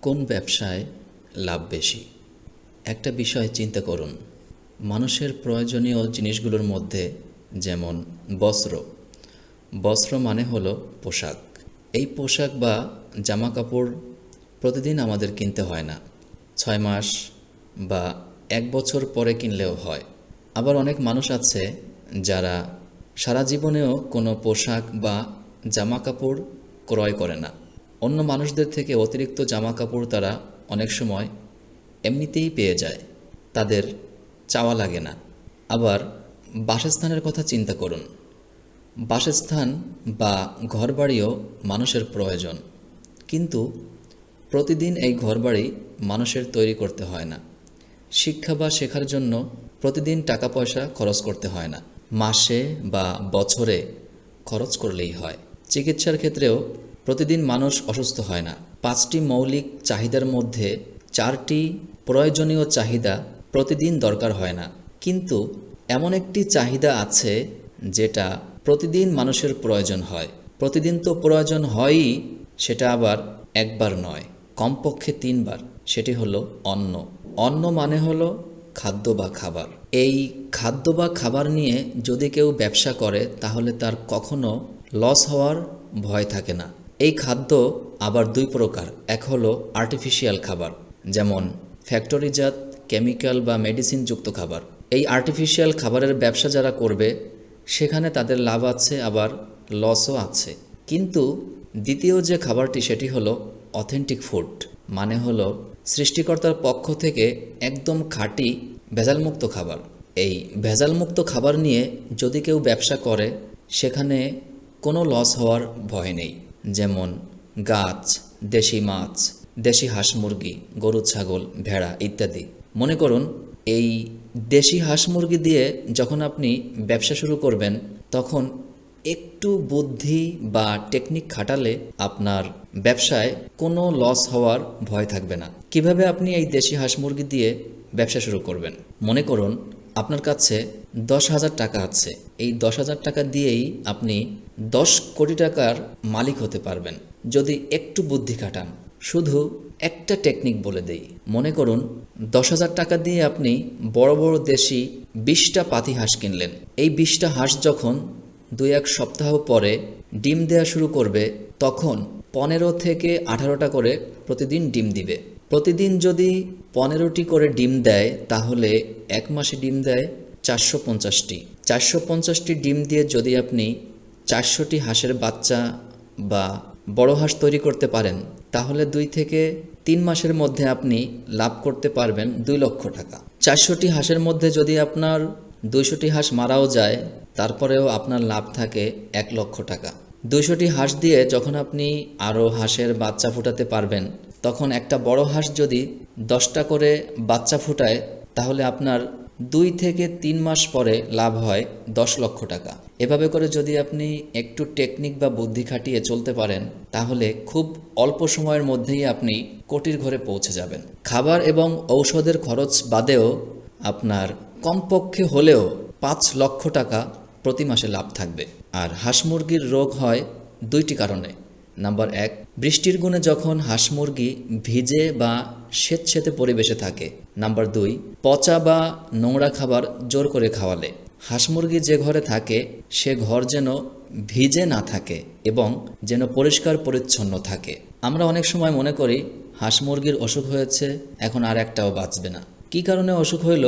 কোন ব্যবসায় লাভ বেশি? একটা বিষয় চিন্তা করুন। মানুষের প্রয়োজনীয় জিনিসগুলোর মধ্যে যেমন বস্ত্র। বস্ত্র মানে হলো পোশাক। এই পোশাক বা জামা কাপড় প্রতিদিন আমাদের কিনতে হয় না। 6 মাস বা 1 বছর পরে কিনলেও হয়। আবার অনেক মানুষ আছে যারা সারা জীবনেও কোনো পোশাক বা জামা কাপড় ক্রয় করে না। অন্য মানুষদের থেকে অতিরিক্ত জামা কাপড় তারা অনেক সময় এমনিতেই পেয়ে যায়, তাদের চাওয়া লাগে না। আবার বাসস্থানের কথা চিন্তা করুন। বাসস্থান বা ঘরবাড়িও মানুষের প্রয়োজন, কিন্তু প্রতিদিন এই ঘরবাড়ি মানুষের তৈরি করতে হয় না। শিক্ষা বা শেখার জন্য প্রতিদিন টাকা পয়সা খরচ করতে হয় না, মাসে বা বছরে খরচ করলেই হয়। চিকিৎসার ক্ষেত্রেও প্রতিদিন মানুষ অসুস্থ হয় না। 5টি মৌলিক চাহিদার মধ্যে 4টি প্রয়োজনীয় চাহিদা প্রতিদিন দরকার হয় না, কিন্তু এমন একটি চাহিদা আছে যেটা প্রতিদিন মানুষের প্রয়োজন হয়। প্রতিদিন তো প্রয়োজন হয়ই, সেটা আবার একবার নয়, কমপক্ষে 3বার। সেটি হলো অন্ন। অন্ন মানে হলো খাদ্য বা খাবার। এই খাদ্য বা খাবার নিয়ে যদি কেউ ব্যবসা করে তাহলে তার কখনো লস হওয়ার ভয় থাকে না। এই খাদ্য আবার দুই প্রকার। এক হলো আর্টিফিশিয়াল খাবার, যেমন ফ্যাক্টরিজাত কেমিক্যাল বা মেডিসিনযুক্ত খাবার। এই আর্টিফিশিয়াল খাবারের ব্যবসা যারা করবে সেখানে তাদের লাভ আছে, আবার লসও আছে। কিন্তু দ্বিতীয় যে খাবারটি সেটি হলো অথেন্টিক ফুড, মানে হলো সৃষ্টিকর্তার পক্ষ থেকে একদম খাঁটি ভেজালমুক্ত খাবার। এই ভেজালমুক্ত খাবার নিয়ে যদি কেউ ব্যবসা করে সেখানে কোনো লস হওয়ার ভয় নেই। যেমন গাছ, দেশি মাছ, দেশি হাঁস মুরগি, গরু ছাগল, ভেড়া ইত্যাদি। মনে করুন এই দেশি হাঁস মুরগি দিয়ে যখন আপনি ব্যবসা শুরু করবেন তখন একটু বুদ্ধি বা টেকনিক খাটালে আপনার ব্যবসায় কোনো লস হওয়ার ভয় থাকবে না। কিভাবে আপনি এই দেশি হাঁস মুরগি দিয়ে ব্যবসা শুরু করবেন? মনে করুন আপনার কাছে 10,000 টাকা আছে। এই 10,000 টাকা দিয়েই আপনি 10 কোটি টাকার মালিক হতে পারবেন যদি একটু বুদ্ধি খাটান। শুধু একটা টেকনিক বলে দেই। মনে করুন 10,000 টাকা দিয়ে আপনি বড় বড় দেশি 20টা পাতি হাঁস কিনলেন। এই 20টা হাঁস যখন 2-1 সপ্তাহ পরে ডিম দেয়া শুরু করবে তখন 15 থেকে 18টা করে প্রতিদিন ডিম দিবে। প্রতিদিন যদি 15টি করে ডিম দেয় তাহলে 1 মাসে ডিম দেয় 450টি। 450টি ডিম দিয়ে যদি আপনি 400টি হাঁসের বাচ্চা বা বড় হাঁস তৈরি করতে পারেন তাহলে 2 থেকে 3 মাসের মধ্যে আপনি লাভ করতে পারবেন 2 লক্ষ টাকা। 400টি হাঁসের মধ্যে যদি আপনার 200টি হাঁস মারাও যায় তারপরেও আপনার লাভ থাকে 1 লক্ষ টাকা। 200টি হাঁস দিয়ে যখন আপনি আরও হাঁসের বাচ্চা ফোটাতে পারবেন তখন একটা বড় হাঁস যদি 10টা করে বাচ্চা ফোটায় তাহলে আপনার 2 থেকে 3 মাস পরে লাভ হয় 10 লক্ষ টাকা। এভাবে করে যদি আপনি একটু টেকনিক বা বুদ্ধি খাটিয়ে চলতে পারেন তাহলে খুব অল্প সময়ের মধ্যেই আপনি কোটির ঘরে পৌঁছে যাবেন। খাবার এবং ঔষধের খরচ বাদেও আপনার কমপক্ষে হলেও 5 লক্ষ টাকা প্রতি মাসে লাভ থাকবে। আর হাঁস মুরগির রোগ হয় 2টি কারণে। নাম্বার 1, বৃষ্টির গুণে যখন হাঁস মুরগি ভিজে বা স্যাঁতসেঁতে পরিবেশে থাকে। নাম্বার 2, পচা বা নোংরা খাবার জোর করে খাওয়ালে। হাঁস মুরগি যে ঘরে থাকে সে ঘর যেন ভিজে না থাকে এবং যেন পরিষ্কার পরিচ্ছন্ন থাকে। আমরা অনেক সময় মনে করি হাঁস মুরগির অসুখ হয়েছে, এখন আর একটাও বাঁচবে না। কী কারণে অসুখ হইল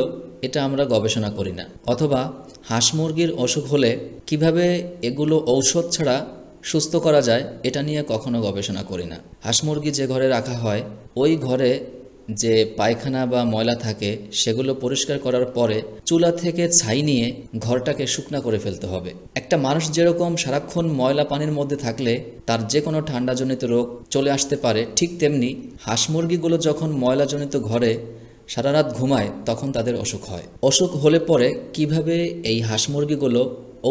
এটা আমরা গবেষণা করি না। অথবা হাঁস মুরগির অসুখ হলে কিভাবে এগুলো ঔষধ ছাড়া সুস্থ করা যায় এটা নিয়ে কখনো গবেষণা করি না। হাঁস মুরগি যে ঘরে রাখা হয় ওই ঘরে যে পায়খানা বা ময়লা থাকে সেগুলো পরিষ্কার করার পরে চুলা থেকে ছাই নিয়ে ঘরটাকে শুকনা করে ফেলতে হবে। একটা মানুষ যেরকম সারাক্ষণ ময়লা পানির মধ্যে থাকলে তার যে কোনো ঠান্ডাজনিত রোগ চলে আসতে পারে, ঠিক তেমনি হাঁস মুরগিগুলো যখন ময়লাজনিত ঘরে সারা রাত ঘুমায় তখন তাদের অসুখ হয়। অসুখ হলে পরে কিভাবে এই হাঁস মুরগিগুলো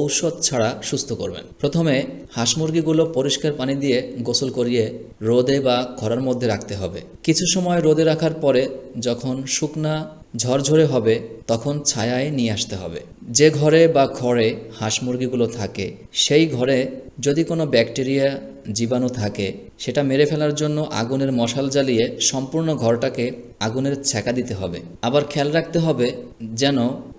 ঔষধ ছাড়া সুস্থ করবেন? প্রথমে হাঁস মুরগিগুলো পরিষ্কার পানি দিয়ে গোসল করিয়ে রোদে বা খরার মধ্যে রাখতে হবে। কিছু সময় রোদে রাখার পরে যখন শুকনা ঝরঝরে হবে তখন ছায়ায় নিয়ে আসতে হবে। যে ঘরে বা খড়ে হাঁস মুরগিগুলো থাকে সেই ঘরে যদি কোনো ব্যাকটেরিয়া জীবাণু থাকে সেটা মেরে ফেলার জন্য আগুনের মশাল জ্বালিয়ে সম্পূর্ণ ঘরটাকে আগুনের ছ্যাঁকা দিতে হবে। আবার খেয়াল রাখতে হবে যেন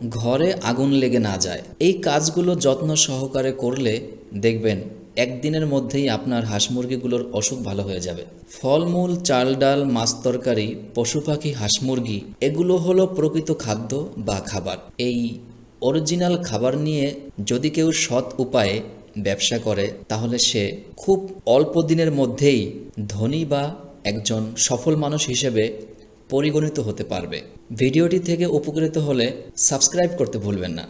ঘরে আগুন লেগে না যায়। এই কাজগুলো যত্ন সহকারে করলে দেখবেন একদিনের মধ্যেই আপনার হাঁস মুরগিগুলোর অসুখ ভালো হয়ে যাবে। ফলমূল, চাল ডাল, মাছ তরকারি, পশু পাখি, হাঁস মুরগি এগুলো হলো প্রকৃত খাদ্য বা খাবার। এই অরিজিনাল খাবার নিয়ে যদি কেউ সৎ উপায়ে ব্যবসা করে তাহলে সে খুব অল্প দিনের মধ্যেই ধনী বা একজন সফল মানুষ হিসেবে পরিগণিত হতে পারবে। ভিডিওটি থেকে উপকৃত হলে সাবস্ক্রাইব করতে ভুলবেন না।